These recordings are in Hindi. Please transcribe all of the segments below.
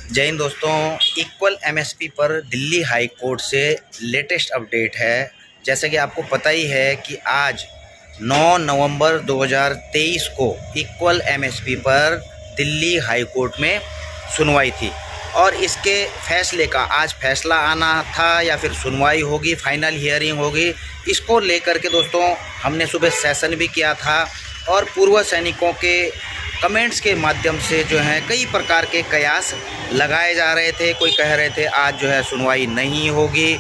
जय हिंद दोस्तों। इक्वल एमएसपी पर दिल्ली हाई कोर्ट से लेटेस्ट अपडेट है। जैसे कि आपको पता ही है कि आज 9 नवंबर 2023 को इक्वल एमएसपी पर दिल्ली हाई कोर्ट में सुनवाई थी और इसके फैसले का आज फैसला आना था या फिर सुनवाई होगी, फाइनल हियरिंग होगी। इसको लेकर के दोस्तों हमने सुबह सेशन भी किया था और पूर्व सैनिकों के कमेंट्स के माध्यम से जो है कई प्रकार के कयास लगाए जा रहे थे। कोई कह रहे थे आज जो है सुनवाई नहीं होगी,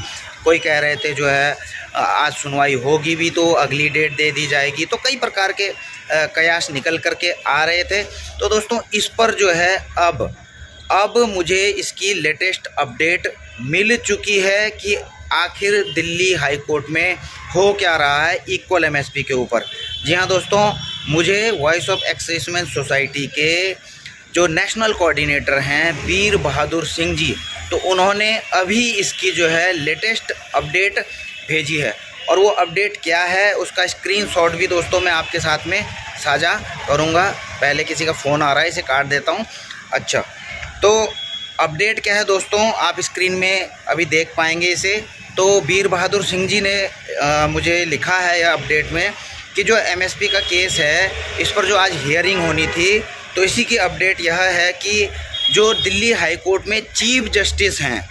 कोई कह रहे थे जो है आज सुनवाई होगी भी तो अगली डेट दे दी जाएगी। तो कई प्रकार के कयास निकल करके आ रहे थे। तो दोस्तों इस पर जो है अब मुझे इसकी लेटेस्ट अपडेट मिल चुकी है कि आखिर दिल्ली हाई कोर्ट में हो क्या रहा है इक्वल एमएसपी के ऊपर। जी हाँ दोस्तों, मुझे वॉइस ऑफ एक्साइजमेंट सोसाइटी के जो नेशनल कोऑर्डिनेटर हैं वीर बहादुर सिंह जी, तो उन्होंने अभी इसकी जो है लेटेस्ट अपडेट भेजी है। और वो अपडेट क्या है उसका स्क्रीनशॉट भी दोस्तों मैं आपके साथ में साझा करूँगा। पहले किसी का फ़ोन आ रहा है, इसे काट देता हूँ। अच्छा, तो अपडेट क्या है दोस्तों, आप स्क्रीन में अभी देख पाएंगे इसे। तो वीर बहादुर सिंह जी ने मुझे लिखा है यह अपडेट में कि जो एमएसपी का केस है इस पर जो आज हियरिंग होनी थी, तो इसी की अपडेट यह है कि जो दिल्ली हाई कोर्ट में चीफ जस्टिस हैं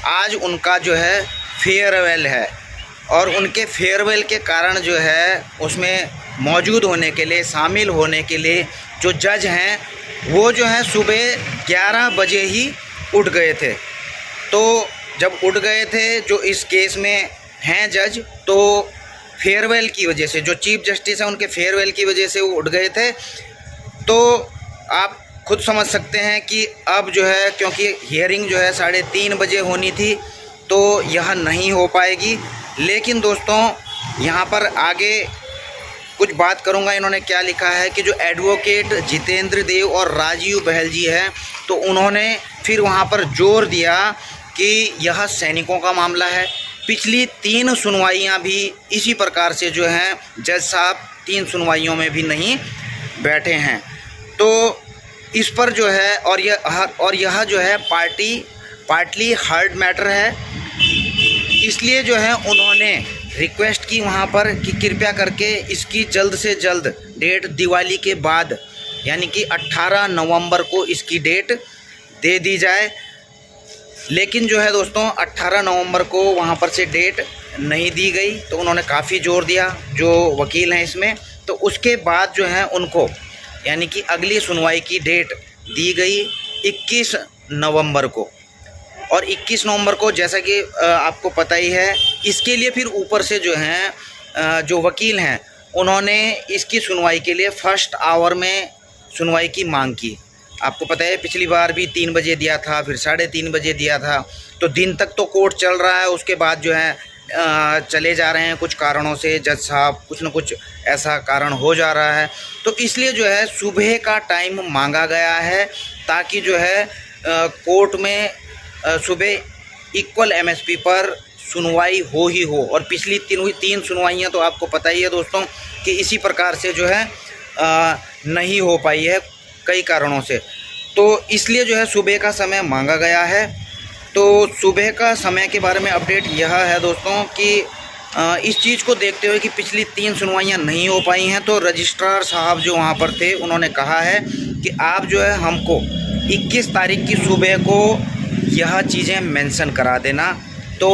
आज उनका जो है फेयरवेल है और उनके फेयरवेल के कारण जो है उसमें मौजूद होने के लिए, शामिल होने के लिए जो जज हैं वो जो है सुबह 11 बजे ही उठ गए थे। तो जब उठ गए थे जो इस केस में हैं जज, तो फेयरवेल की वजह से जो चीफ जस्टिस हैं उनके फेयरवेल की वजह से वो उठ गए थे। तो आप खुद समझ सकते हैं कि अब जो है, क्योंकि हियरिंग जो है 3:30 बजे होनी थी, तो यह नहीं हो पाएगी। लेकिन दोस्तों यहाँ पर आगे कुछ बात करूँगा। इन्होंने क्या लिखा है कि जो एडवोकेट जितेंद्र देव और राजीव बहल जी हैं, तो उन्होंने फिर वहाँ पर जोर दिया कि यह सैनिकों का मामला है। पिछली 3 सुनवाइयाँ भी इसी प्रकार से जो हैं जज साहब 3 सुनवाइयों में भी नहीं बैठे हैं। तो इस पर जो है और यह जो है पार्टली हार्ड मैटर है, इसलिए जो है उन्होंने रिक्वेस्ट की वहाँ पर कि कृपया करके इसकी जल्द से जल्द डेट दिवाली के बाद यानी कि 18 नवंबर को इसकी डेट दे दी जाए। लेकिन जो है दोस्तों 18 नवंबर को वहाँ पर से डेट नहीं दी गई, तो उन्होंने काफ़ी जोर दिया जो वकील हैं इसमें। तो उसके बाद जो है उनको यानी कि अगली सुनवाई की डेट दी गई 21 नवंबर को। और 21 नवंबर को जैसा कि आपको पता ही है, इसके लिए फिर ऊपर से जो हैं जो वकील हैं उन्होंने इसकी सुनवाई के लिए फर्स्ट आवर में सुनवाई की मांग की। आपको पता है पिछली बार भी 3 बजे दिया था, फिर 3:30 बजे दिया था। तो दिन तक तो कोर्ट चल रहा है, उसके बाद जो है चले जा रहे हैं कुछ कारणों से जज साहब, कुछ न कुछ ऐसा कारण हो जा रहा है। तो इसलिए जो है सुबह का टाइम मांगा गया है ताकि जो है कोर्ट में सुबह इक्वल एमएसपी पर सुनवाई हो ही हो। और पिछली 3 सुनवाइयाँ तो आपको पता ही है दोस्तों कि इसी प्रकार से जो है नहीं हो पाई है कई कारणों से। तो इसलिए जो है सुबह का समय मांगा गया है। तो सुबह का समय के बारे में अपडेट यह है दोस्तों कि इस चीज़ को देखते हुए कि पिछली 3 सुनवाइयाँ नहीं हो पाई हैं, तो रजिस्ट्रार साहब जो वहाँ पर थे उन्होंने कहा है कि आप जो है हमको 21 तारीख की सुबह को यह चीज़ें मेंशन करा देना। तो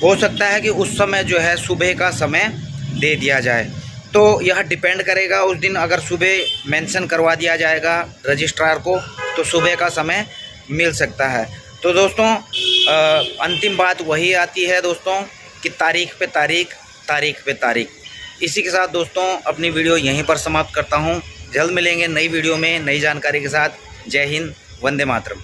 हो सकता है कि उस समय जो है सुबह का समय दे दिया जाए। तो यह डिपेंड करेगा उस दिन अगर सुबह मेंशन करवा दिया जाएगा रजिस्ट्रार को तो सुबह का समय मिल सकता है। तो दोस्तों अंतिम बात वही आती है दोस्तों कि तारीख पे तारीख। इसी के साथ दोस्तों अपनी वीडियो यहीं पर समाप्त करता हूँ। जल्द मिलेंगे नई वीडियो में नई जानकारी के साथ। जय हिंद, वंदे मातरम।